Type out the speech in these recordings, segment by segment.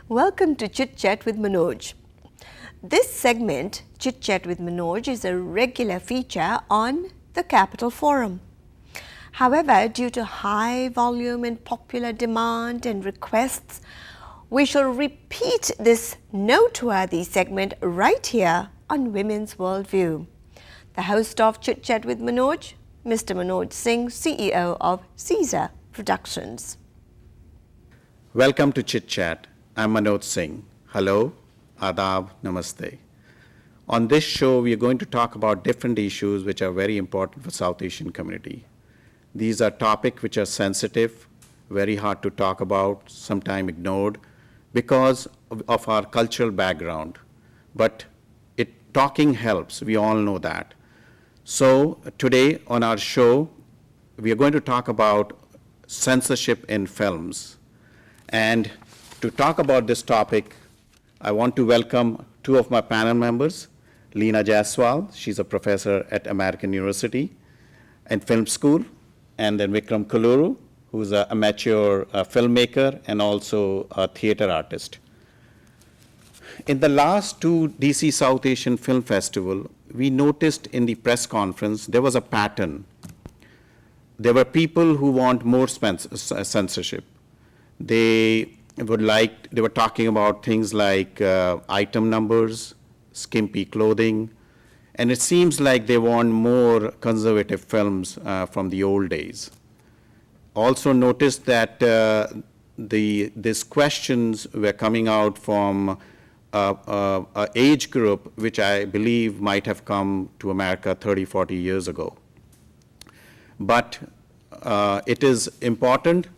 Welcome to Chit Chat with Manoj. This segment, Chit Chat with Manoj, is a regular feature on the Capital Forum. However, due to high volume and popular demand and requests, we shall repeat this noteworthy segment right here on Women's Worldview. The host of Chit Chat with Manoj, Mr. Manoj Singh, CEO of Caesar Productions. Welcome to Chit Chat. I'm Manoj Singh. Hello, Adab, Namaste. On this show, we are going to talk about different issues which are very important for South Asian community. These are topics which are sensitive, very hard to talk about, sometimes ignored because of our cultural background. But talking helps, we all know that. So today on our show, we are going to talk about censorship in films. And to talk about this topic, I want to welcome two of my panel members, Leena Jayaswal, she's a professor at American University and Film School, and then Vikram Kolluru, who's an amateur filmmaker and also a theater artist. In the last two DC South Asian Film Festival, we noticed in the press conference there was a pattern. There were people who want more censorship. They were talking about things like item numbers, skimpy clothing, and it seems like they want more conservative films from the old days. Also noticed that these questions were coming out from an age group which I believe might have come to America 30, 40 years ago. But it is important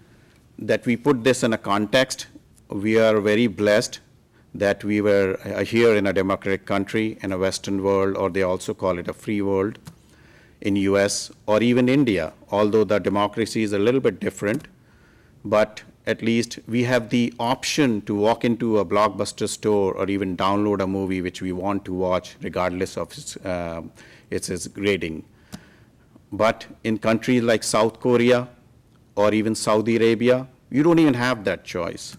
that we put this in a context. We are very blessed that we were here in a democratic country in a Western world, or they also call it a free world, in US or even India, although the democracy is a little bit different, but at least we have the option to walk into a Blockbuster store or even download a movie which we want to watch regardless of its grading. But in countries like South Korea or even Saudi Arabia, you don't even have that choice.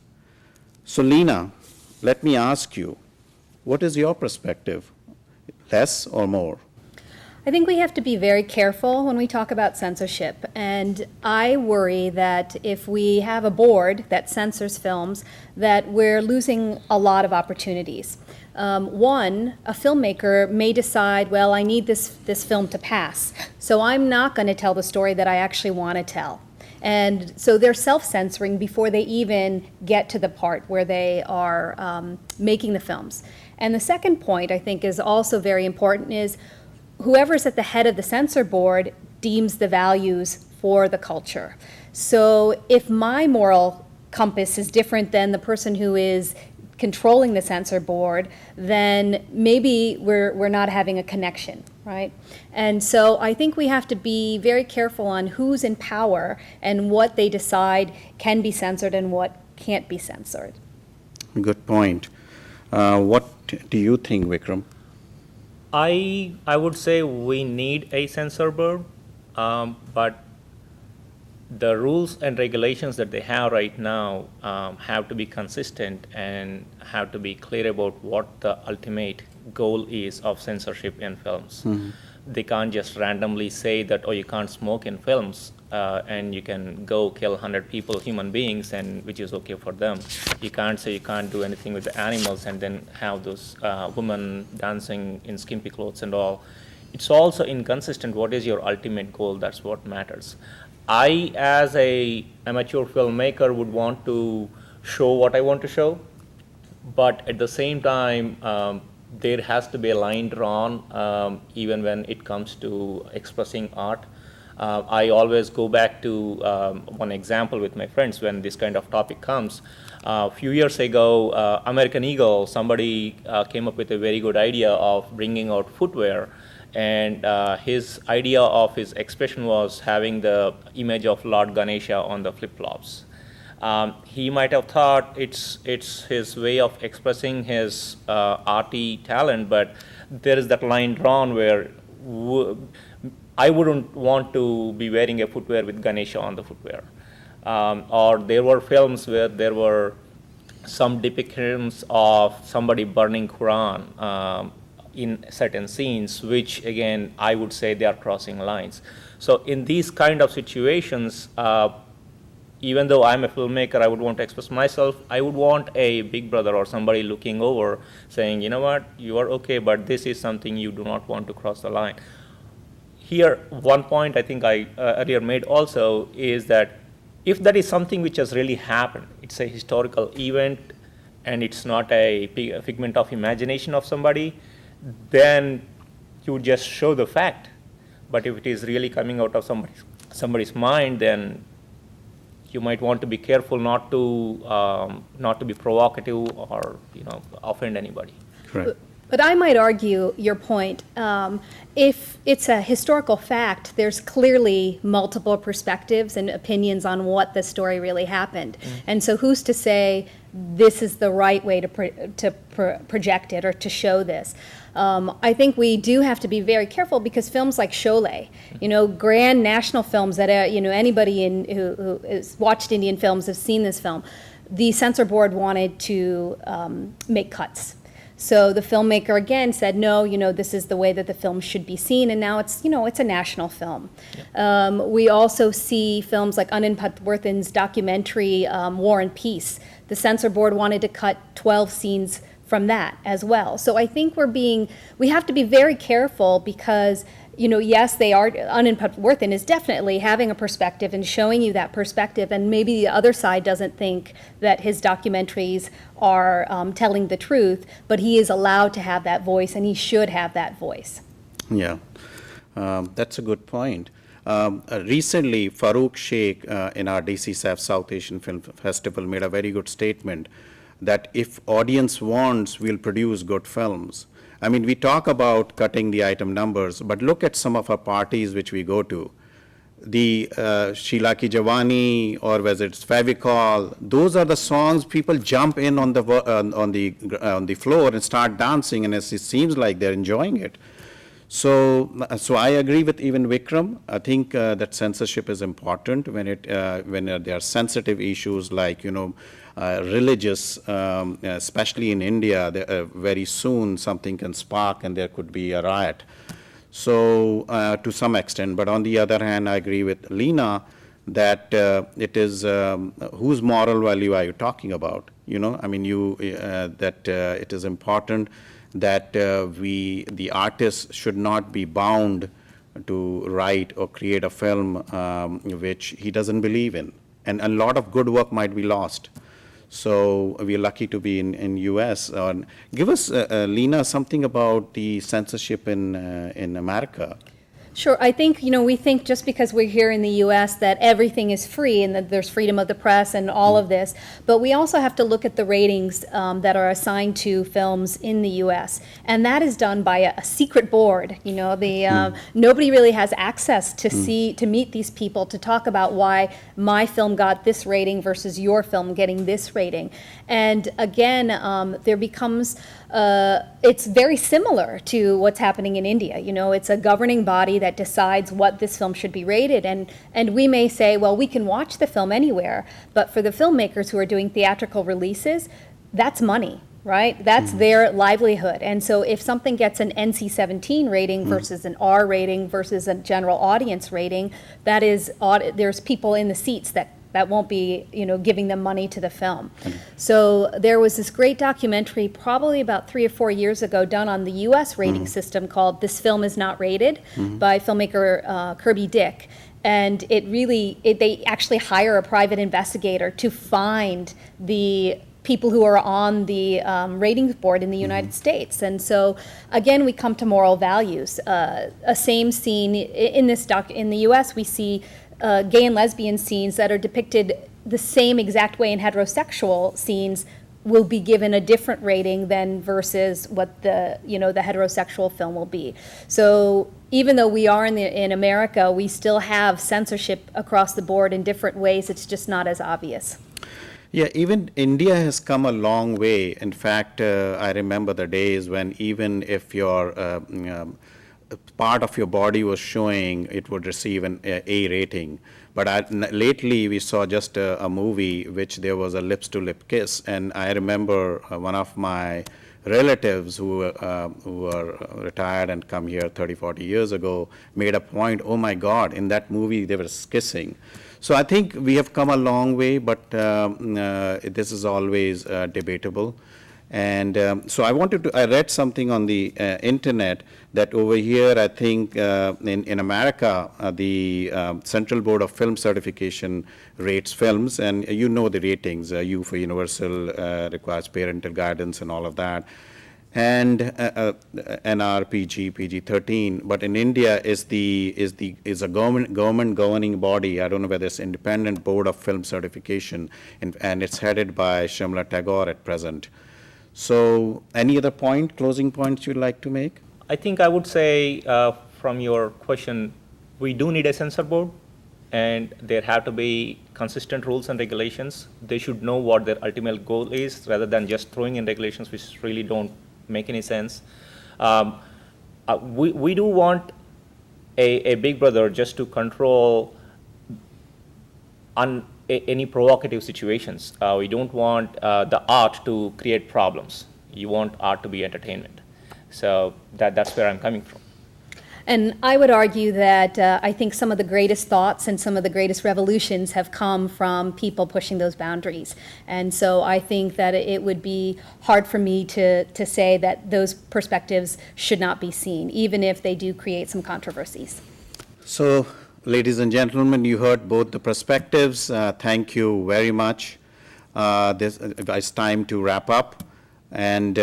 So Leena, let me ask you, what is your perspective? Less or more? I think we have to be very careful when we talk about censorship, and I worry that if we have a board that censors films, that we're losing a lot of opportunities. One, a filmmaker may decide, well, I need this film to pass, so I'm not going to tell the story that I actually want to tell. And so they're self-censoring before they even get to the part where they are making the films. And the second point I think is also very important is whoever's at the head of the censor board deems the values for the culture. So if my moral compass is different than the person who is controlling the censor board, then maybe we're not having a connection, right? And so I think we have to be very careful on who's in power and what they decide can be censored and what can't be censored. Good point. What do you think, Vikram? I would say we need a censor board, but the rules and regulations that they have right now have to be consistent and have to be clear about what the ultimate goal is of censorship in films. Mm-hmm. They can't just randomly say that, oh, you can't smoke in films, and you can go kill 100 people, human beings, and which is okay for them. You can't say you can't do anything with the animals and then have those women dancing in skimpy clothes and all. It's also inconsistent. What is your ultimate goal? That's what matters. I, as a amateur filmmaker, would want to show what I want to show, but at the same time, there has to be a line drawn even when it comes to expressing art. I always go back to one example with my friends when this kind of topic comes. A few years ago, American Eagle, somebody came up with a very good idea of bringing out footwear. And his idea of his expression was having the image of Lord Ganesha on the flip-flops. He might have thought it's his way of expressing his arty talent, but there is that line drawn where I wouldn't want to be wearing a footwear with Ganesha on the footwear. Or there were films where there were some depictions of somebody burning Quran in certain scenes, which again, I would say they are crossing lines. So in these kind of situations, even though I'm a filmmaker, I would want to express myself, I would want a big brother or somebody looking over saying, you know what, you are okay, but this is something you do not want to cross the line. Here, one point I think I earlier made also is that if that is something which has really happened, it's a historical event and it's not a figment of imagination of somebody, then you just show the fact. But if it is really coming out of somebody's mind, then you might want to be careful not to be provocative or offend anybody. Correct. But I might argue your point. If it's a historical fact, there's clearly multiple perspectives and opinions on what the story really happened. And so who's to say this is the right way to project it or to show this? I think we do have to be very careful because films like Sholay, grand national films that anybody who has watched Indian films has seen this film. The censor board wanted to make cuts. So the filmmaker again said, no, this is the way that the film should be seen, and now it's a national film. Yeah. We also see films like Anand Patworthin's documentary War and Peace. The censor board wanted to cut 12 scenes from that as well. So I think we have to be very careful because yes, Anand Patworthin is definitely having a perspective and showing you that perspective, and maybe the other side doesn't think that his documentaries are telling the truth, but he is allowed to have that voice, and he should have that voice. Yeah, that's a good point. Recently, Farooq Sheikh in our DCSAF South Asian Film Festival made a very good statement that if audience wants, we'll produce good films. I mean, we talk about cutting the item numbers, but look at some of our parties which we go to. The Sheila Ki Jawani, or whether it's Favicol, those are the songs people jump in on the floor and start dancing, and it seems like they're enjoying it. So I agree with even Vikram. I think that censorship is important when there are sensitive issues like religious, especially in India. Very soon something can spark and there could be a riot. So to some extent, but on the other hand, I agree with Leena that it is whose moral value are you talking about? I mean, that it is important that the artist should not be bound to write or create a film which he doesn't believe in, and a lot of good work might be lost. So we're lucky to be in U.S. Give us, Leena, something about the censorship in America. Sure. I think, we think just because we're here in the U.S. that everything is free and that there's freedom of the press and all of this, but we also have to look at the ratings that are assigned to films in the U.S. And that is done by a secret board. Nobody really has access to meet these people to talk about why my film got this rating versus your film getting this rating. And again, there becomes it's very similar to what's happening in India. It's a governing body that decides what this film should be rated, and we may say, well, we can watch the film anywhere, but for the filmmakers who are doing theatrical releases, that's money, right? That's their livelihood. And so if something gets an NC-17 rating versus an R rating versus a general audience rating, that is, there's people in the seats that won't be, giving them money to the film. So there was this great documentary probably about 3 or 4 years ago done on the U.S. rating system called This Film Is Not Rated by filmmaker Kirby Dick. And they actually hire a private investigator to find the people who are on the ratings board in the United States. And so, again, we come to moral values. A same scene in the U.S., we see gay and lesbian scenes that are depicted the same exact way in heterosexual scenes will be given a different rating than versus what the heterosexual film will be. So even though we are in America, we still have censorship across the board in different ways. It's just not as obvious. Yeah, even India has come a long way. In fact, I remember the days when even if your part of your body was showing, it would receive an A rating. But lately, we saw just a movie which there was a lips-to-lip kiss, and I remember one of my relatives who were retired and come here 30, 40 years ago made a point, oh my God, in that movie they were kissing. So I think we have come a long way, but this is always debatable. And so I read something on the internet that over here, I think in America, the Central Board of Film Certification rates films, and you know the ratings, U for Universal requires parental guidance and all of that, and NR, PG, PG-13. But in India is a government governing body. I don't know whether it's Independent Board of Film Certification, and it's headed by Shamla Tagore at present. So any other closing points you'd like to make? I think I would say from your question, we do need a censor board, and there have to be consistent rules and regulations. They should know what their ultimate goal is rather than just throwing in regulations which really don't make any sense. We do want a big brother just to control any provocative situations. We don't want the art to create problems. You want art to be entertainment. So that's where I'm coming from. And I would argue that I think some of the greatest thoughts and some of the greatest revolutions have come from people pushing those boundaries. And so I think that it would be hard for me to say that those perspectives should not be seen, even if they do create some controversies. So, ladies and gentlemen, you heard both the perspectives. Thank you very much. It's time to wrap up. And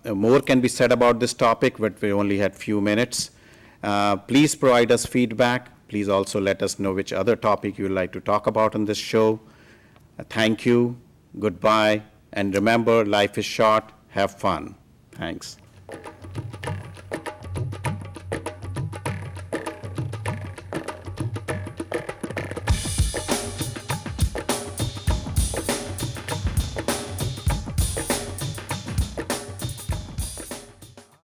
more can be said about this topic, but we only had few minutes. Please provide us feedback. Please also let us know which other topic you would like to talk about on this show. Thank you. Goodbye. And remember, life is short. Have fun. Thanks.